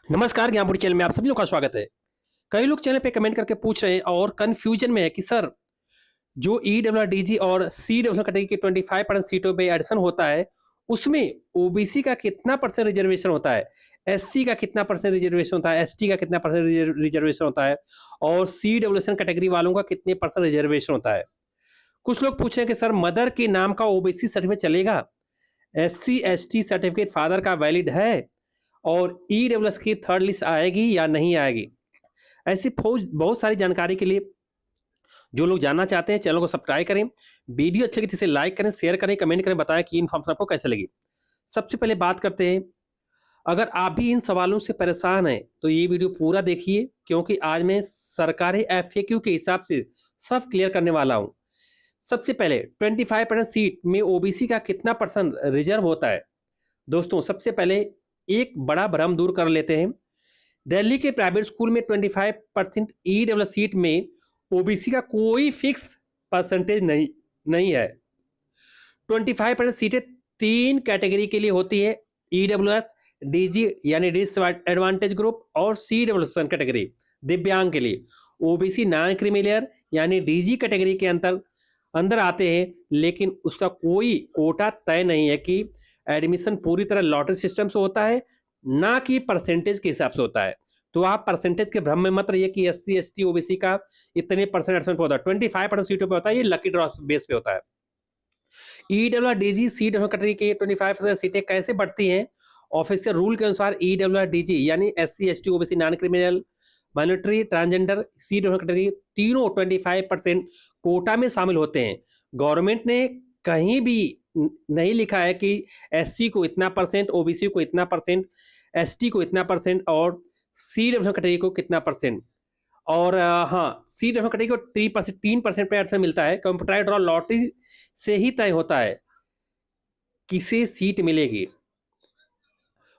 नमस्कार, ज्ञानपुरी चैनल में आप सभी लोग का स्वागत है। कई लोग चैनल पे कमेंट करके पूछ रहे हैं और कन्फ्यूजन में है कि सर जो ईडब्ल्यूडीजी और सीडब्ल्यू कैटेगरी के 25% सीटों पे एडिशन होता है, उसमें ओबीसी का कितना परसेंट रिजर्वेशन होता है, एससी का कितना परसेंट रिजर्वेशन होता है, एसटी का कितना परसेंट रिजर्वेशन होता है और सीडब्ल्यूएस कैटेगरी वालों का कितने परसेंट रिजर्वेशन होता है। कुछ लोग पूछे हैं कि सर मदर के नाम का ओबीसी सर्टिफिकेट चलेगा, एससी एसटी सर्टिफिकेट फादर का वैलिड है और ईडब्ल्यूएस की थर्ड लिस्ट आएगी या नहीं आएगी। ऐसी फौज बहुत सारी जानकारी के लिए जो लोग जानना चाहते हैं चैनल को सब्सक्राइब करें, वीडियो अच्छी लगी तो इसे लाइक करें, शेयर करें, कमेंट करें, बताएं कि इन्फॉर्मेशन आपको कैसे लगी। सबसे पहले बात करते हैं, अगर आप भी इन सवालों से परेशान हैं तो ये वीडियो पूरा देखिए, क्योंकि आज मैं सरकारी एफएक्यू के हिसाब से सब क्लियर करने वाला हूँ। सबसे पहले 25% सीट में ओबीसी का कितना परसेंट रिजर्व होता है। दोस्तों, सबसे पहले एक बड़ा भ्रम दूर कर लेते हैं। दिल्ली के प्राइवेट स्कूल में 25% ईडब्ल्यू सीट में ओबीसी का कोई फिक्स परसेंटेज नहीं है। 25% सीटें तीन कैटेगरी के लिए होती है, ईडब्ल्यूएस, डीजी यानी डिसएडवांटेज ग्रुप और सीडब्ल्यू कैटेगरी दिव्यांग के लिए। ओबीसी नॉन क्रीमिलियर यानी डीजी कैटेगरी के अंतर अंदर आते हैं, लेकिन उसका कोई कोटा तय नहीं है कि एडमिशन पूरी तरह लॉटरी सिस्टम से होता है, ना कि परसेंटेज के हिसाब से होता है। तो आप परसेंटेज के भ्रम में मत रहिए कि एससी एसटी ओबीसी का इतने परसेंट एडमिशन होता है। 25% सीटों पे होता है, ये लकी ड्रॉ बेस पे होता है। ईडब्ल्यूडीजी सी कैटेगरी के 25% सीटें कैसे बढ़ती हैं। ऑफिशियल रूल के अनुसार ईडब्ल्यूडीजी यानी SC ST OBC non criminal minority transgender सी कैटेगरी तीनों 25% कोटा में शामिल होते हैं। गवर्नमेंट ने कहीं भी नहीं लिखा है कि एससी को इतना परसेंट, ओबीसी को इतना परसेंट, एसटी को इतना परसेंट और सी कैटेगरी को कितना परसेंट। और हाँ, सी कैटेगरी को 3% पे एडमिशन मिलता है। कंप्यूटराइज्ड ड्रॉ लॉटरी से ही तय होता है किसे सीट मिलेगी।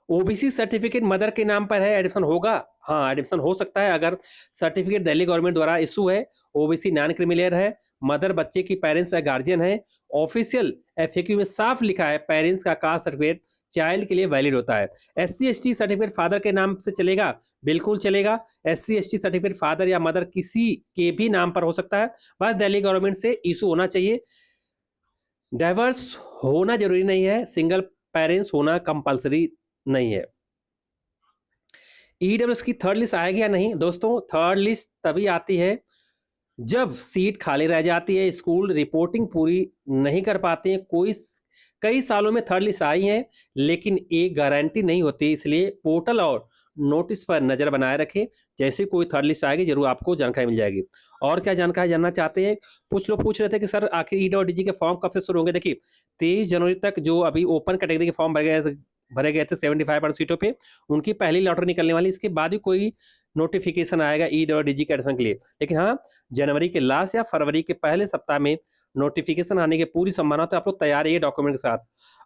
ओबीसी सर्टिफिकेट मदर के नाम पर है, एडमिशन होगा। हाँ, एडमिशन हो सकता है अगर सर्टिफिकेट दिल्ली गवर्नमेंट द्वारा इशू है, ओबीसी नॉन क्रिमिलियर है, मदर बच्चे की पेरेंट्स या गार्जियन है। ऑफिशियल एफएक्यू में साफ लिखा है पेरेंट्स का कास्ट सर्टिफिकेट चाइल्ड के लिए वैलिड होता है। एससी एसटी सर्टिफिकेट फादर के नाम से चलेगा, बिल्कुल चलेगा। एससी एसटी सर्टिफिकेट फादर या मदर किसी के भी नाम पर हो सकता है, बस दिल्ली गवर्नमेंट से इशू होना चाहिए। डाइवर्स होना जरूरी नहीं है, सिंगल पेरेंट्स होना कंपलसरी नहीं है। ईडब्ल्यूएस की थर्ड लिस्ट आएगी या नहीं। दोस्तों, थर्ड लिस्ट तभी आती है जब सीट खाली रह जाती है, स्कूल रिपोर्टिंग पूरी नहीं कर पाते हैं। कई सालों में थर्ड लिस्ट आई है, लेकिन एक गारंटी नहीं होती, इसलिए पोर्टल और नोटिस पर नजर बनाए रखें। जैसे कोई थर्ड लिस्ट आएगी जरूर आपको जानकारी मिल जाएगी। और क्या जानकारी जानना चाहते हैं। कुछ लोग पूछ रहे थे कि सर आखिर ईडब्ल्यूडीजी के फॉर्म कब से शुरू होंगे। देखिए, 23 जनवरी तक जो अभी ओपन कैटेगरी के फॉर्म भरे गए थे 75% सीटों पे, उनकी पहली लॉटरी निकलने वाली। इसके बाद ही कोई नोटिफिकेशन आएगा ईडब्ल्यूडीजी के एडमिशन के लिए। लेकिन हाँ, जनवरी के लास्ट या फरवरी के पहले सप्ताह में नोटिफिकेशन आने की पूरी संभावना, तो आप लोग तैयार रहिए डॉक्यूमेंट के साथ।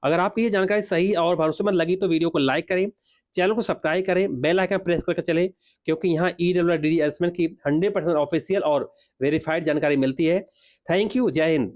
अगर आपको ये जानकारी सही और भरोसेमंद लगी तो वीडियो को लाइक करें, चैनल को सब्सक्राइब करें, बेल आइकन प्रेस करके चलें, क्योंकि यहाँ ईडब्ल्यूडीजी एडमिशन की 100% ऑफिशियल और वेरीफाइड जानकारी मिलती है। थैंक यू, जय हिंद।